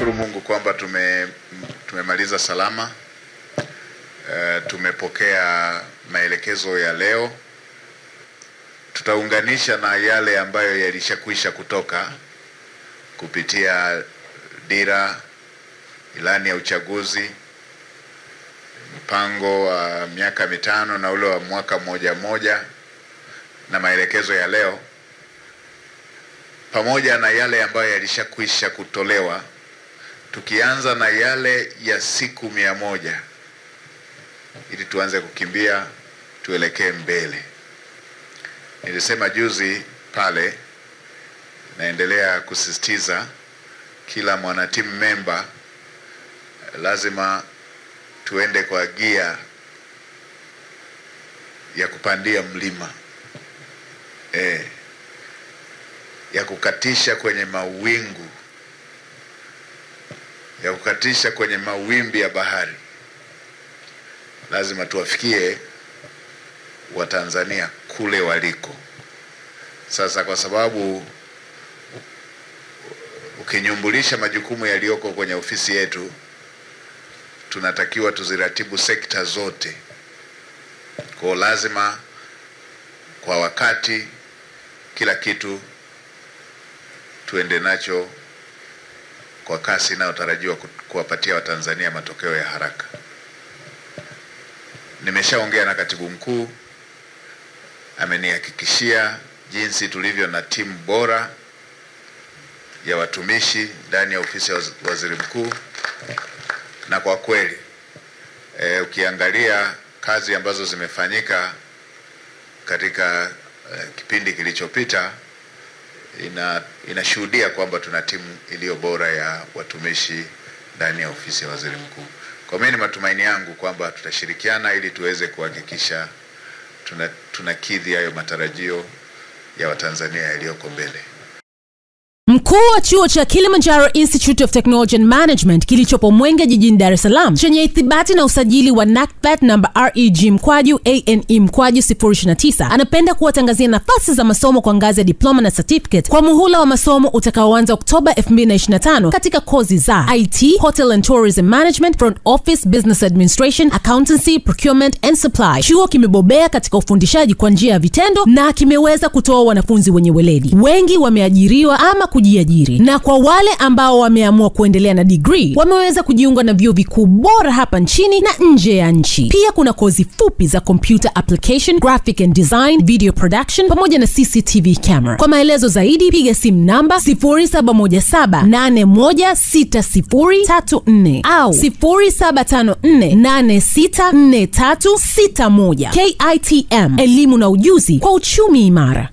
Tunashukuru Mungu kwamba tumemaliza salama. Tumepokea maelekezo ya leo. Tutaunganisha na yale ambayo yalishakwisha kutoka kupitia dira, ilani ya uchaguzi, mpango wa miaka mitano na ule wa mwaka mmoja na maelekezo ya leo, pamoja na yale ambayo yalishakwisha kutolewa, tukianza na yale ya siku 100 ili tuanze kukimbia tuelekee mbele. Nilisema juzi pale, naendelea kusisitiza kila mwanatimu member lazima tuende kwa gia ya kupandia mlima, ya kukatisha kwenye mawingu, ya kukatisha kwenye mawimbi ya bahari. Lazima tuwafikie Watanzania kule waliko. Sasa kwa sababu ukinyumbulisha majukumu yaliyoko kwenye ofisi yetu, tunatakiwa tuziratibu sekta zote. Kwa lazima kwa wakati kila kitu tuende nacho kwa kasi inayotarajiwa kuwapatia Watanzania matokeo ya haraka. Nimeshaongea na katibu mkuu, amenihakikishia jinsi tulivyo na timu bora ya watumishi ndani ya ofisi ya waziri mkuu, na kwa kweli ukiangalia kazi ambazo zimefanyika katika kipindi kilichopita, inashuhudia kwamba tuna timu iliyo bora ya watumishi ndani ya ofisi ya waziri mkuu. Kwa mimi ni matumaini yangu kwamba tutashirikiana ili tuweze kuhakikisha tunakidhi hayo matarajio ya Watanzania yaliyoko mbele. Mkuu wa chuo cha Kilimanjaro Institute of Technology and Management kilichopo Mwenge jijini Dar es Salaam, chenye ithibati na usajili wa NACPAT namba REG/ANE/029, anapenda kuwatangazia nafasi za masomo kwa ngazi ya diploma na certificate kwa muhula wa masomo utakaoanza Oktoba 2025 katika kozi za IT, Hotel and Tourism Management, Front Office, Business Administration, Accountancy, Procurement and Supply. Chuo kimebobea katika ufundishaji kwa njia ya vitendo na kimeweza kutoa wanafunzi wenye weledi. Wengi wameajiriwa ama kujiajiri, na kwa wale ambao wameamua kuendelea na degree wameweza kujiunga na vyuo vikuu bora hapa nchini na nje ya nchi. Pia kuna kozi fupi za computer application, graphic and design, video production pamoja na CCTV camera. Kwa maelezo zaidi piga simu namba 0717816034 au 0754864361. KITM, elimu na ujuzi kwa uchumi imara.